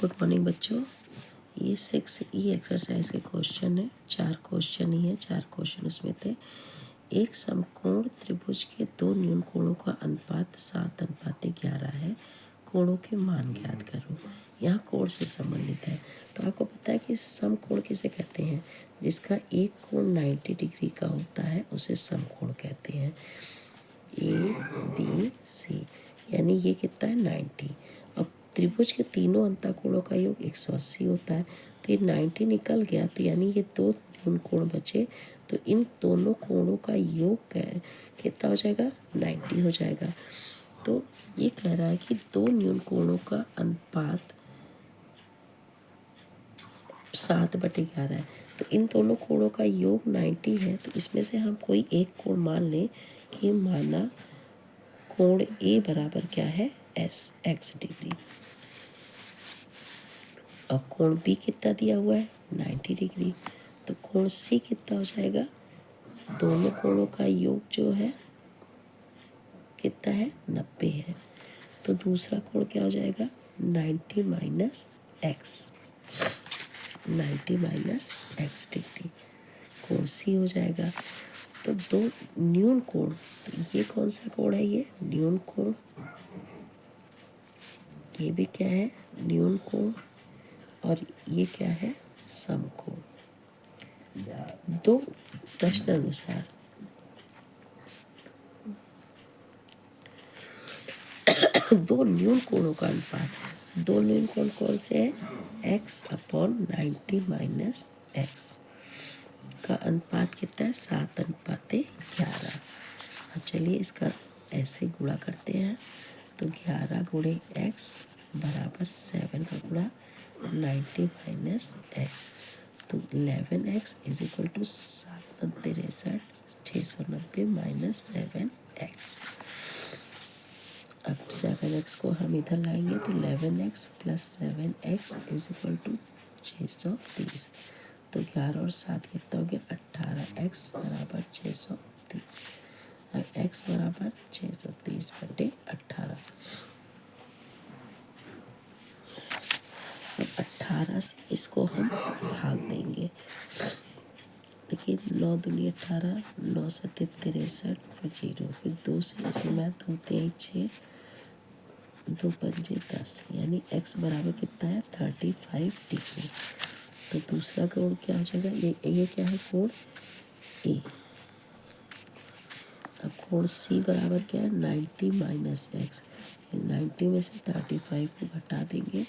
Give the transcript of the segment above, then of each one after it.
Good morning बच्चों। ये 6E exercise के क्वेश्चन है। 4 क्वेश्चन ही है, 4 क्वेश्चन उसमें थे। एक समकोण त्रिभुज के दो न्यून कोणों का अनुपात 7:11 है। कोणों के मान ज्ञात करो। यहाँ कोण से संबंधित है। तो आपको पता है कि समकोण किसे कहते हैं? जिसका एक कोण 90 डिग्री का होता है उसे समकोण कहते हैं। ABC, यानी ये कितना है 90। अब त्रिभुज के तीनों अंतःकोणों का योग 180 होता है। तो ये 90 निकल गया, तो यानी ये दो न्यून कोण बचे, तो इन दोनों कोणों का योग कितना हो जाएगा? 90 हो जाएगा। तो ये कह रहा है कि दो न्यून कोणों का अनुपात 7/11 है। तो इन दोनों कोणों का योग 90 है। तो इसमें से हम कोई एक कोण मान लें कि माना कोण ए बराबर क्या है? x degree. और कोण बी कितना दिया हुआ है? 90 डिग्री। तो कोण सी कितना हो जाएगा? दोनों कोणों का योग जो है कितना है? 90 है। तो दूसरा कोण क्या हो जाएगा? 90 minus x, 90 minus x degree. कोण सी हो जाएगा। तो दो न्यून कोण, तो ये कौन सा कोण है? ये न्यून कोण। ये भी क्या है? न्यून कोण। और ये क्या है? समकोण। दो प्रश्न अनुसार दो न्यून कोणों का अनुपात, दो न्यून कोण कौन से हैं? x/90 माइनस एक्स का अनुपात कितना है? 7:11। अब चलिए इसका ऐसे गुणा करते हैं। तो 11 गुणे x बराबर 7 का गुणा 90 माइनस एक्स, तो 11x is equal to 7×63 690 minus 7x। अब 7x को हम इधर लाएंगे तो 11x plus 7x is equal to 630। तो 11 और 7 कितना हो गया? 18x बराबर 630। अब x बराबर 630/18। अब 18 से इसको हम भाग देंगे। देखिए 9 दूनी 18, 9 सत्ते 63, फिर 0, फिर 2 से इसमें मैथ होते हैं 6, 2 पंजे 10, यानी x बराबर कितना है? 35 डिग्री। तो दूसरा कोण क्या हो जाएगा? ये क्या है? कोण ए। अब कोण सी बराबर क्या है? 90 माइनस एक्स। 90 में से 35 को घटा देंगे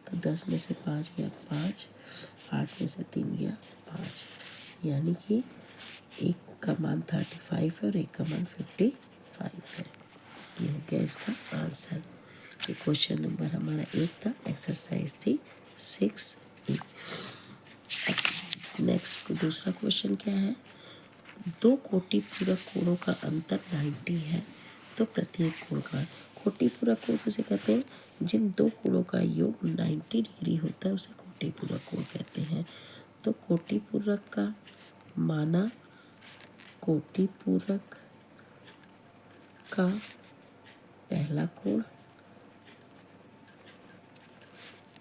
तो 10 में से 5 गया 5, 8 में से 3 गया 5, यानी कि एक का मान 35 है और एक का मान 55 है। ये हो गया इसका आंसर। ये क्वेश्चन नंबर हमारा 1 था। एक्सरसाइज थी 6E। नेक्स्ट दूसरा क्वेश्चन क्या है? दो कोटि पूरक कोणों का अंतर 90 है, तो प्रत्येक कोण का। कोटि पूरक कोण किसे कहते हैं? जिन दो कोणों का योग 90 डिग्री होता है उसे कोटि पूरक कोण कहते हैं। तो कोटि पूरक का माना कोटि पूरक का पहला कोण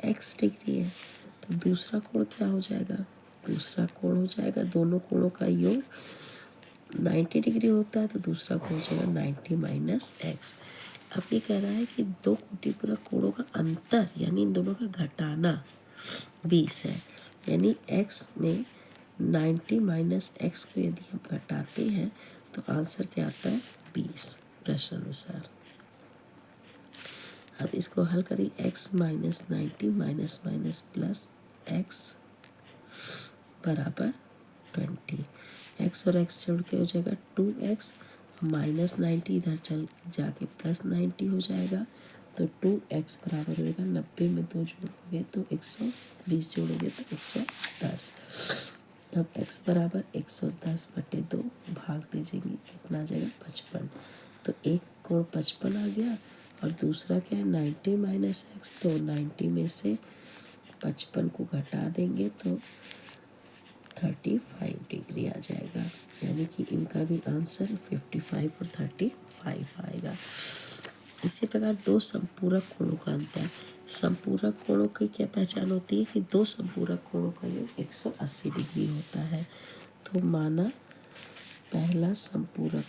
x डिग्री है, तो दूसरा कोण क्या हो जाएगा? दूसरा कोण हो जाएगा, दोनों कोणों का योग 90 डिग्री होता है, तो दूसरा कोण हो जाएगा 90 माइनस एक्स। अब ये कह रहा है कि दो कोटिपूरक कोणों का अंतर, यानी इन दोनों का घटाना 20 है। यानी x में 90 माइनस एक्स को यदि हम घटाते हैं तो आंसर क्या आता है? 20 प्रश्न अनुसार। अब इसको हल करिए। x minus 90 minus minus plus x बराबर 20। x और x जोड़ के हो जाएगा 2x, माइनस 90 इधर चल जाके प्लस 90 हो जाएगा, तो 2x बराबर होगा 90 में 2 जोड़ोगे तो 120, जोड़ोगे तो 110। अब x बराबर 110/2 भाग दीजिएंगे, कितना आ जाएगा? 55। तो एक कोण 55 आ गया और दूसरा क्या है? 90 माइनस एक्स। तो 90 में से 55 को घटा देंगे तो 35 डिग्री आ जाएगा, यानी कि इनका भी आंसर 55 और 35 आएगा। इसी प्रकार दो संपूरक कोणों का अंतर। संपूरक कोणों की क्या पहचान होती है कि दो संपूरक कोणों का योग 180 डिग्री होता है। तो माना पहला संपूरक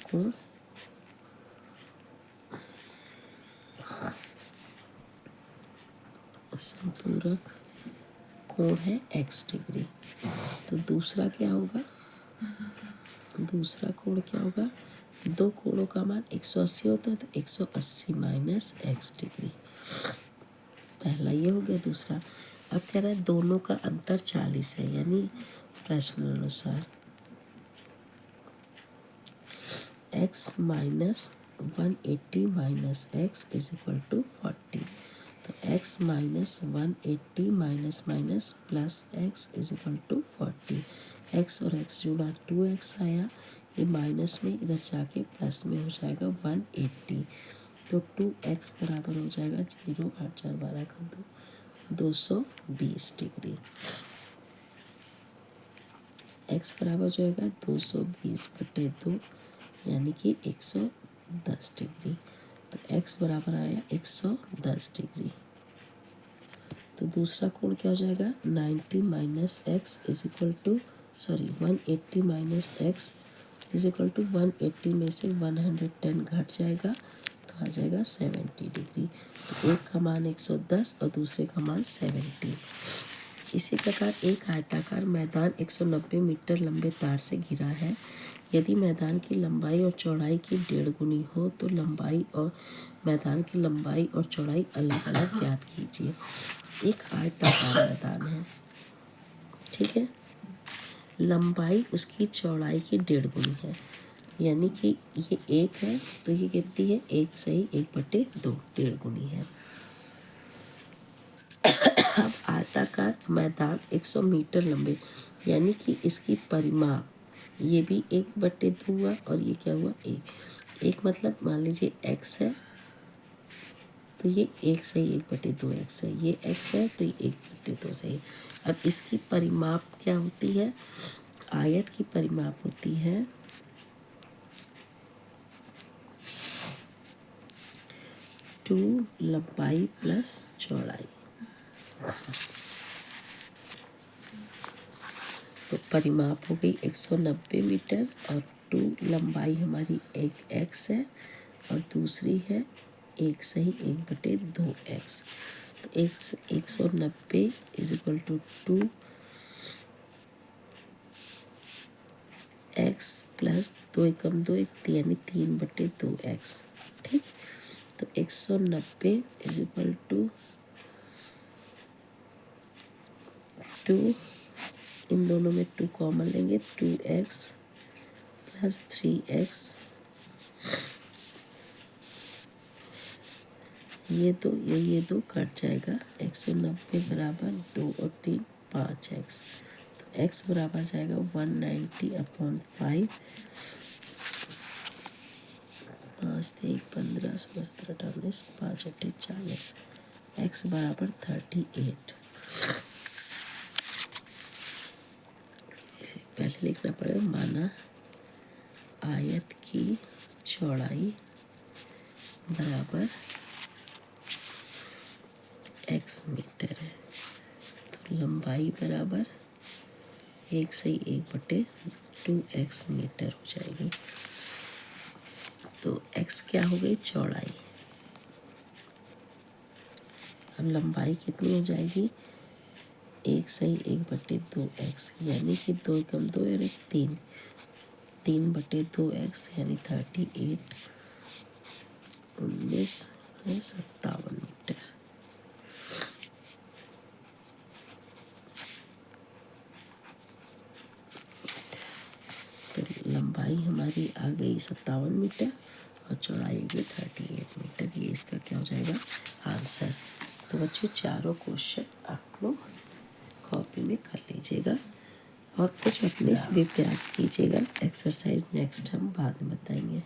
कोण है x डिग्री। तो दूसरा क्या होगा, दूसरा कोण क्या होगा, दो कोणों का मान 180 होता है तो 180 माइनस x डिग्री। पहला ये हो गया। दूसरा अब कह रहा है दोनों का अंतर 40 है, यानी प्रश्न अनुसार x minus 180 minus x is equal to 40। तो x minus 180 minus minus plus x is equal to 40। x और x जुड़ा 2x आया, ये माइनस में इधर जाके प्लस में हो जाएगा 180। तो 2x बराबर हो जाएगा 0 8 4 12 का 220 डिग्री। x बराबर हो जाएगा 220/2 यानी कि 110 डिग्री। तो x बराबर आया 110 डिग्री। तो दूसरा कोण क्या हो जाएगा, 90 minus x is equal to 180 minus x is equal to 180 में से 110 घट जाएगा तो आ जाएगा 70 डिग्री। तो एक का मान 110 और दूसरे का मान 70। इसी प्रकार एक आयताकार मैदान 190 मीटर लंबे तार से घिरा है। यदि मैदान की लंबाई और चौड़ाई की 1.5 गुनी हो तो लंबाई और मैदान की लंबाई और चौड़ाई अलग अलग ज्ञात कीजिए। एक आयताकार मैदान है, ठीक है, लंबाई उसकी चौड़ाई की 1.5 गुनी है, यानी कि ये 1 है तो ये कितनी है, 1 सही 1/2 1.5 गुनी है। अब आयताकार मैदान 100 मीटर लंबे, यानी कि इसकी परिमाप ये भी 1/2 हुआ और ये क्या हुआ 1 मतलब मान लीजिए x है तो ये 1 सही 1/2 x है, ये x है तो ये 1/2 सही। अब इसकी परिमाप क्या होती है, आयत की परिमाप होती है 2 लंबाई प्लस चौड़ाई। तो परिमाप हो गई 190 मीटर और 2 लंबाई हमारी एक x है और दूसरी है 1 सही 1/2 x। तो 190 is equal to 2 x plus 2 एकम 2 यानी 3/2 x, ठीक। तो 190 इज इक्वल टू 2, इन दोनों में 2 कॉमन लेंगे 2x प्लस 3x, ये दो कट जाएगा। 190 बराबर 2 और 3 5x। तो x बराबर जाएगा 190/5, 5 3 15 16 17 18 19 5 8 40, x बराबर 38। पहले लिखना पड़ेगा, माना आयत की चौड़ाई बराबर x मीटर है तो लंबाई बराबर 1 सही 1/2 x मीटर हो जाएगी। तो x क्या हो गई, चौड़ाई। अब लंबाई कितनी हो जाएगी, 1 सही 1/2 x, यानी कि 2 एकम 2 और 1 3, 3/2 x यानी 38 19 57 मीटर। तो लंबाई हमारी आ गई 57 मीटर और चौड़ाई आ गई 38 मीटर। ये इसका क्या हो जाएगा आंसर। तो बच्चों चारों क्वेश्चन आप लोग कॉपी में कर लीजिएगा और कुछ अपने से भी प्रयास कीजिएगा। एक्सरसाइज नेक्स्ट हम बाद में बताएंगे।